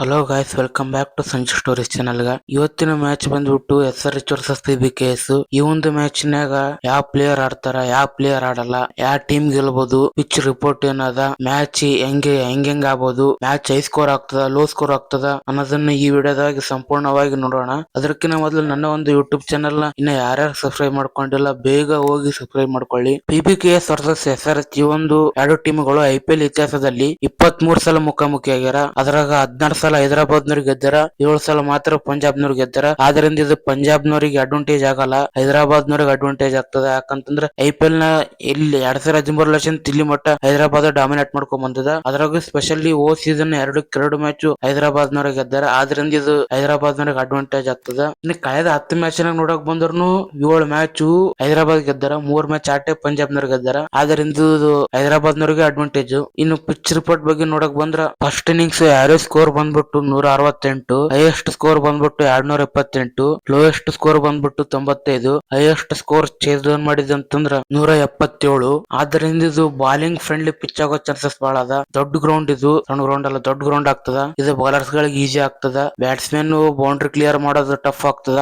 Hello guys, welcome back to Sanju stories channel. ಇವತ್ತಿನ match ಬಂದ್ಬಿಟ್ಟು SRH versus BKS. ಈ ಒಂದು ಮ್ಯಾಚ್ ನಾಗ ಯಾವ ಪ್ಲೇಯರ್ ಆಡ್ತಾರ, ಯಾವ ಪ್ಲೇಯರ್ ಆಡಲ್ಲ, ಯಾವ ಟೀಮ್ ಗೆಲ್ಬಹುದು, ಪಿಚ್ ರಿಪೋರ್ಟ್ ಏನದ, ಮ್ಯಾಚ್ ಹೆಂಗ್ ಆಗ್ಬಹುದು, ಮ್ಯಾಚ್ ಹೈ ಸ್ಕೋರ್ ಆಗ್ತದ, ಲೋ ಸ್ಕೋರ್ ಆಗ್ತದ ಅನ್ನೋದನ್ನ ಈ ವಿಡಿಯೋದಾಗ ಸಂಪೂರ್ಣವಾಗಿ ನೋಡೋಣ. ಅದಕ್ಕಿಂತ ಮೊದಲು ನನ್ನ ಒಂದು ಯೂಟ್ಯೂಬ್ ಚಾನಲ್ ನ ಇನ್ನ ಯಾರ್ಯಾರು ಸಬ್ಸ್ಕ್ರೈಬ್ ಮಾಡ್ಕೊಂಡಿಲ್ಲ ಬೇಗ ಹೋಗಿ ಸಬ್ಸ್ಕ್ರೈಬ್ ಮಾಡ್ಕೊಳ್ಳಿ. BKS ವರ್ಸಸ್ SRH ಈ ಒಂದು ಎರಡು ಟೀಮ್ಗಳು IPL ಇತಿಹಾಸದಲ್ಲಿ 23 ಸಲ ಮುಖಾಮುಖಿ ಆಗ್ಯಾರ. ಅದ್ರಾಗ 16 ಸಲ ಹೈದರಾಬಾದ್ನವ್ರು ಗೆದ್ದಾರ, 7 ಸಲ ಮಾತ್ರ ಪಂಜಾಬ್ನವ್ರು ಗೆದ್ದಾರ. ಆದ್ರಿಂದ ಇದು ಪಂಜಾಬ್ನವರಿಗೆ ಅಡ್ವಾಂಟೇಜ್ ಆಗಲ್ಲ, ಹೈದರಾಬಾದ್ನವ್ರಿಗೆ ಅಡ್ವಾಂಟೇಜ್ ಆಗ್ತದ. ಯಾಕಂತಂದ್ರೆ IPL ನ ಇಲ್ಲಿ 2013 ಇಲ್ಲಿ ಮಟ್ಟ ಹೈದರಾಬಾದ್ ಡಾಮಿನೇಟ್ ಮಾಡ್ಕೊಂಡ್ ಬಂದದ. ಅದ್ರಾಗ ಸ್ಪೆಷಲಿ ಸೀಸನ್ 2 ಮ್ಯಾಚ್ ಹೈದರಾಬಾದ್ನವ್ರು ಗೆದ್ದಾರ. ಆದ್ರಿಂದ ಇದು ಹೈದರಾಬಾದ್ನವ್ರಿಗೆ ಅಡ್ವಾಂಟೇಜ್ ಆಗ್ತದ. ಇನ್ನು ಕಳೆದ 10 ಮ್ಯಾಚ್ ನಾಗ ನೋಡಕ್ ಬಂದ್ರು 7 ಮ್ಯಾಚ್ ಹೈದರಾಬಾದ್ ಗೆದ್ದಾರ, 3 ಮ್ಯಾಚ್ ಆಟೆ ಪಂಜಾಬ್ನವ್ರು ಗೆದ್ದಾರ. ಆದ್ರಿಂದ ಇದು ಹೈದರಾಬಾದ್ನವ್ರಿಗೆ ಅಡ್ವಾಂಟೇಜ್. ಇನ್ನು ಪಿಚ್ ರಿಪೋರ್ಟ್ ಬಗ್ಗೆ ನೋಡಕ್ ಬಂದ್ರ ಫಸ್ಟ್ ಇನ್ನಿಂಗ್ಸ್ ಯಾವ್ಯಾವ ಸ್ಕೋರ್ ಬಂದ್ಬಿಟ್ಟು 168, ಹೈಯೆಸ್ಟ್ ಸ್ಕೋರ್ ಬಂದ್ಬಿಟ್ಟು 228, ಲೋಯೆಸ್ಟ್ ಸ್ಕೋರ್ ಬಂದ್ಬಿಟ್ಟು 95, ಹೈಯೆಸ್ಟ್ ಸ್ಕೋರ್ ಚೇಸ್ ಡೌನ್ ಮಾಡಿದ ಅಂತಂದ್ರ 177. ಆದ್ರಿಂದ ಇದು ಬಾಲಿಂಗ್ ಫ್ರೆಂಡ್ಲಿ ಪಿಚ್ ಆಗೋ ಚಾನ್ಸಸ್ ಬಹಳ ಅದ. ದೊಡ್ಡ ಗ್ರೌಂಡ್ ಇದು, ಸಣ್ಣ ಗ್ರೌಂಡ್ ಅಲ್ಲ, ದೊಡ್ಡ ಗ್ರೌಂಡ್ ಆಗ್ತದ. ಇದು ಬೌಲರ್ಸ್ ಗಳಿಗೆ ಈಜಿ ಆಗ್ತದ. ಬ್ಯಾಟ್ಸ್ಮನ್ ಬೌಂಡ್ರಿ ಕ್ಲಿಯರ್ ಮಾಡೋದು ಟಫ್ ಆಗ್ತದ.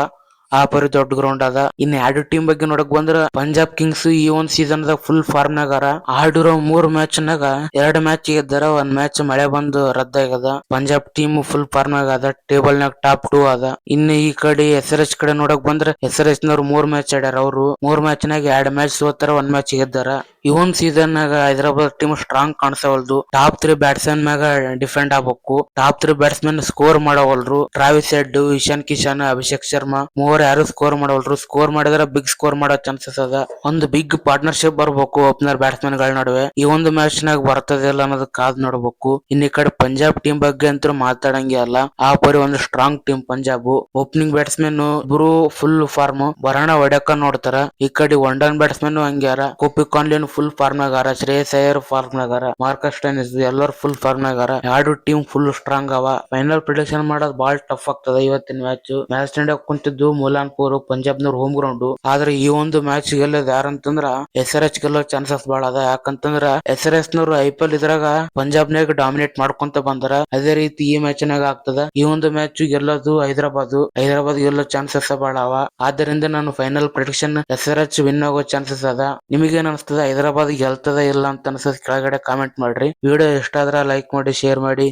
ಆ ಪರಿ ದೊಡ್ಡ ಗ್ರೌಂಡ್ ಅದ. ಇನ್ ಎರಡು ಟೀಮ್ ಬಗ್ಗೆ ನೋಡಕ್ ಬಂದ್ರ ಪಂಜಾಬ್ ಕಿಂಗ್ಸ್ ಈ ಒಂದ್ ಸೀಸನ್ ದಾಗ ಫುಲ್ ಫಾರ್ಮ್ ನಾಗಾರ. ಆಡಿರೋ 3 ಮ್ಯಾಚ್ ನಾಗ 2 ಮ್ಯಾಚ್ ಗೆದ್ದಾರ, 1 ಮ್ಯಾಚ್ ಮಳೆ ಬಂದು ರದ್ದಾಗ್ಯದ. ಪಂಜಾಬ್ ಟೀಮ್ ಫುಲ್ ಫಾರ್ಮ್ ನಾಗ ಅದ, ಟೇಬಲ್ ನಾಗ ಟಾಪ್ 2 ಅದ. ಇನ್ನು ಈ ಕಡೆ SRH ಕಡೆ ನೋಡಕ್ ಬಂದ್ರ SRH ನವ್ರು 3 ಮ್ಯಾಚ್ ಆಡ್ಯಾರ. ಅವರು 3 ಮ್ಯಾಚ್ ನಾಗ 2 ಮ್ಯಾಚ್ ಸೋತಾರ, 1 ಮ್ಯಾಚ್ ಗೆದ್ದಾರ. ಈ ಒಂದ್ ಸೀಸನ್ ನಾಗ ಹೈದರಾಬಾದ್ ಟೀಮ್ ಸ್ಟ್ರಾಂಗ್ ಕಾಣಿಸವಲ್ದು. ಟಾಪ್ 3 ಬ್ಯಾಟ್ಸ್ಮನ್ ಮ್ಯಾಗ ಡಿಫೆಂಡ್ ಆಗ್ಬೇಕು. ಟಾಪ್ 3 ಬ್ಯಾಟ್ಸ್ಮನ್ ಸ್ಕೋರ್ ಮಾಡವಲ್ರು. ಟ್ರಾವಿಸ್ ಹೆಡ್, ಇಶಾನ್ ಕಿಶನ್, ಅಭಿಷೇಕ್ ಶರ್ಮಾ ಯಾರು ಸ್ಕೋರ್ ಮಾಡವಲ್ರು. ಸ್ಕೋರ್ ಮಾಡಿದ್ರೆ ಬಿಗ್ ಸ್ಕೋರ್ ಮಾಡೋ ಚಾನ್ಸಸ್ ಅದ. ಒಂದು ಬಿಗ್ ಪಾರ್ಟ್ನರ್ಶಿಪ್ ಬರ್ಬೇಕು ಓಪನರ್ ಬ್ಯಾಟ್ಸ್ಮನ್ ಗಳ ನಡುವೆ. ಈ ಒಂದು ಮ್ಯಾಚ್ ನಾಗ ಬರ್ತದಿಲ್ಲ ಅನ್ನೋದು ಕಾದ್ ನೋಡ್ಬೇಕು. ಇನ್ನು ಈ ಕಡೆ ಪಂಜಾಬ್ ಟೀಮ್ ಬಗ್ಗೆ ಅಂತೂ ಮಾತಾಡಂಗೆ ಅಲ್ಲ. ಆ ಪರಿ ಒಂದು strong team Punjab. Opening batsman ಇಬ್ರು ಫುಲ್ ಫಾರ್ಮ್, ಬರೋಣ ಹೊಡ್ಯಾಕ ನೋಡ್ತಾರ. ಈ ಕಡೆ ಒನ್ ಡೌನ್ ಬ್ಯಾಟ್ಸ್ಮನ್ ಹಂಗ್ಯಾರ. ಕೋಪಿ ಕಾನ್ಲಿನ್ ಫುಲ್ ಫಾರ್ಮ್ ನಾಗಾರ, ಶ್ರೇಯಸ್ ಅಯ್ಯರ್ ಫಾರ್ಮ್ ನಾಗಾರ, ಮಾರ್ಕಸ್ ಸ್ಟೋಯಿನಿಸ್ ಎಲ್ಲರೂ ಫುಲ್ ಫಾರ್ಮ್ ನಾಗಾರ. ಎರಡು ಟೀಮ್ ಫುಲ್ ಸ್ಟ್ರಾಂಗ್ ಅವ. ಫೈನಲ್ ಪ್ರಿಡಿಕ್ಷನ್ ಮಾಡೋದು ಬಹಳ ಟಫ್ ಆಗ್ತದ. ಇವತ್ತಿನ ಮ್ಯಾಚ್ ನಡೆಯಕ್ ಕುಂತಿದ್ದು ಮುಲಾನ್ಪುರ್, ಪಂಜಾಬ್ನವ್ರ ಹೋಮ್ ಗ್ರೌಂಡ್. ಆದ್ರೆ ಈ ಒಂದು ಮ್ಯಾಚ್ ಗೆಲ್ಲೋದು ಯಾರಂತಂದ್ರ SRH ಗೆಲ್ಲೋ ಚಾನ್ಸಸ್ ಬಹಳ ಅದ. ಯಾಕಂತಂದ್ರ SRH ನವರು IPL ಇದ್ರಾಗ ಪಂಜಾಬ್ನಾಗ ಡಾಮಿನೇಟ್ ಮಾಡ್ಕೊಂತ ಬಂದಾರ. ಅದೇ ರೀತಿ ಈ ಮ್ಯಾಚ್ ನಾಗ ಆಗ್ತದ. ಈ ಒಂದು ಮ್ಯಾಚ್ ಗೆಲ್ಲೋದು ಹೈದರಾಬಾದ್ ಗೆಲ್ಲೋ ಚಾನ್ಸಸ್ ಬಹಳ ಅವ. ಆದ್ದರಿಂದ ನಾನು ಫೈನಲ್ ಪ್ರಿಡಿಕ್ಷನ್ SRH ವಿನ್ ಆಗೋ ಚಾನ್ಸಸ್ ಅದ. ನಿಮಗೇನ್ ಅನ್ಸ್ತದ, ಹೈದರಾಬಾದ್ ಗೆಲ್ತದ ಇಲ್ಲ ಅಂತ ಅನ್ಸದ್ ಕೆಳಗಡೆ ಕಾಮೆಂಟ್ ಮಾಡ್ರಿ. ವಿಡಿಯೋ ಇಷ್ಟ ಆದ್ರ ಲೈಕ್ ಮಾಡಿ, ಶೇರ್ ಮಾಡಿ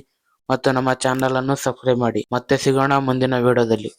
ಮತ್ತು ನಮ್ಮ ಚಾನಲ್ ಅನ್ನು ಸಬ್ಸ್ಕ್ರೈಬ್ ಮಾಡಿ. ಮತ್ತೆ ಸಿಗೋಣ ಮುಂದಿನ ವಿಡಿಯೋದಲ್ಲಿ.